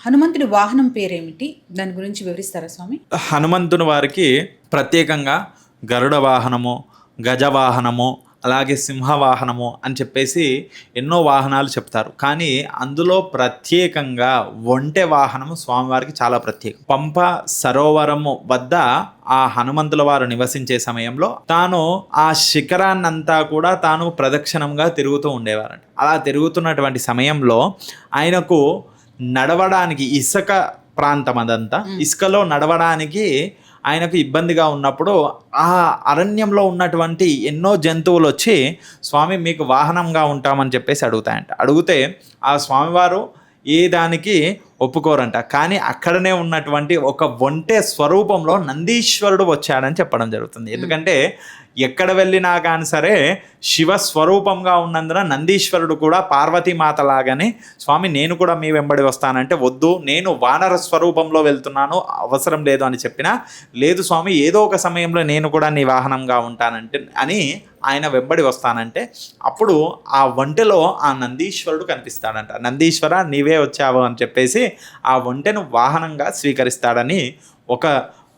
హనుమంతుడి వాహనం పేరేమిటి? దాని గురించి వివరిస్తారా స్వామి? హనుమంతుని వారికి ప్రత్యేకంగా గరుడ వాహనము, గజ వాహనము, అలాగే సింహవాహనము అని చెప్పేసి ఎన్నో వాహనాలు చెప్తారు. కానీ అందులో ప్రత్యేకంగా ఒంటె వాహనము స్వామివారికి చాలా ప్రత్యేకం. పంప సరోవరము వద్ద ఆ హనుమంతుల వారు నివసించే సమయంలో తాను ఆ శిఖరాన్నంతా కూడా తాను ప్రదక్షిణంగా తిరుగుతూ ఉండేవారంట. అలా తిరుగుతున్నటువంటి సమయంలో ఆయనకు నడవడానికి ఇసుక ప్రాంతం, అదంతా ఇసుకలో నడవడానికి ఆయనకు ఇబ్బందిగా ఉన్నప్పుడు ఆ అరణ్యంలో ఉన్నటువంటి ఎన్నో జంతువులు వచ్చి స్వామి మీకు వాహనంగా ఉంటామని చెప్పేసి అడుగుతాయంట. అడిగితే ఆ స్వామివారు ఏ దానికి ఒప్పుకోరంట. కానీ అక్కడనే ఉన్నటువంటి ఒక ఒంటె స్వరూపంలో నందీశ్వరుడు వచ్చాడని చెప్పడం జరుగుతుంది. ఎందుకంటే ఎక్కడ వెళ్ళినా కానీ సరే శివ స్వరూపంగా ఉన్నందున నందీశ్వరుడు కూడా పార్వతీమాత లాగానే స్వామి నేను కూడా మీ వెంబడి వస్తానంటే వద్దు, నేను వానర స్వరూపంలో వెళ్తున్నాను, అవసరం లేదు అని చెప్పినా లేదు స్వామి ఏదో ఒక సమయంలో నేను కూడా నీ వాహనంగా ఉంటానంటే అని ఆయన వెంబడి వస్తానంటే అప్పుడు ఆ ఒంటెలో ఆ నందీశ్వరుడు కనిపిస్తాడంట. నందీశ్వర నీవే వచ్చావు అని చెప్పేసి ఆ ఒంటెను వాహనంగా స్వీకరిస్తాడని ఒక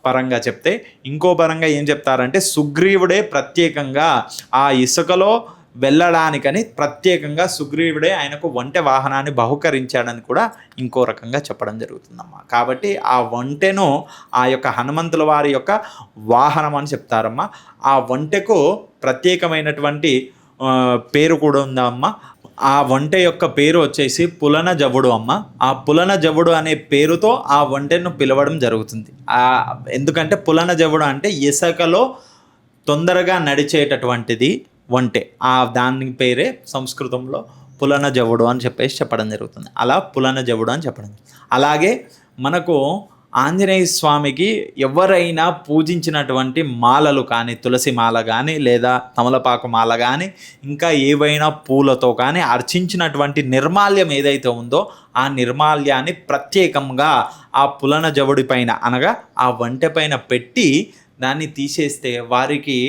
పరంగా చెప్తే, ఇంకో పరంగా ఏం చెప్తారంటే సుగ్రీవుడే ప్రత్యేకంగా ఆ ఇసుకలో వెళ్ళడానికని ప్రత్యేకంగా సుగ్రీవుడే ఆయనకు ఒంటె వాహనాన్ని బహుకరించాడని కూడా ఇంకో రకంగా చెప్పడం జరుగుతుందమ్మా. కాబట్టి ఆ ఒంటెను ఆ యొక్క హనుమంతుల వారి యొక్క వాహనం అని చెప్తారమ్మా. ఆ ఒంటెకు ప్రత్యేకమైనటువంటి పేరు కూడా ఉందమ్మా. ఆ ఒంటె యొక్క పేరు వచ్చేసి పులన జవుడు అమ్మ. ఆ పులన జవుడు అనే పేరుతో ఆ ఒంటెను పిలవడం జరుగుతుంది. ఎందుకంటే పులన జవుడు అంటే ఇసుకలో తొందరగా నడిచేటటువంటిది ఒంటె. దాని పేరే సంస్కృతంలో పులన జవుడు అని చెప్పేసి చెప్పడం జరుగుతుంది. అలా పులన జవుడు అని చెప్పడం. అలాగే మనకు ఆంజనేయ స్వామికి ఎవరైనా పూజించినటువంటి మాలలు కానీ, తులసి మాల కానీ లేదా తమలపాకు మాల కానీ ఇంకా ఏవైనా పూలతో కానీ అర్చించినటువంటి నిర్మాల్యం ఏదైతే ఉందో ఆ నిర్మాల్యాన్ని ప్రత్యేకంగా ఆ పులన జవుడి పైన అనగా ఆ ఒంటె పైన పెట్టి దాన్ని తీసేస్తే వారికి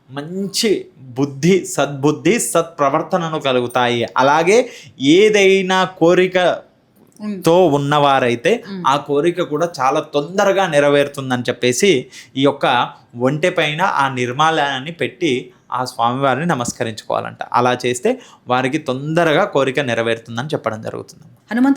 మంచి బుద్ధి, సద్బుద్ధి, సత్ప్రవర్తనను కలుగుతాయి. అలాగే ఏదైనా కోరికతో ఉన్నవారైతే ఆ కోరిక కూడా చాలా తొందరగా నెరవేరుతుందని చెప్పేసి ఈ యొక్క ఒంటె పైన ఆ నిర్మాల్యాన్ని పెట్టి ఆ స్వామివారిని నమస్కరించుకోవాలంట. అలా చేస్తే వారికి తొందరగా కోరిక నెరవేరుతుందని చెప్పడం జరుగుతుంది. హనుమంతుడు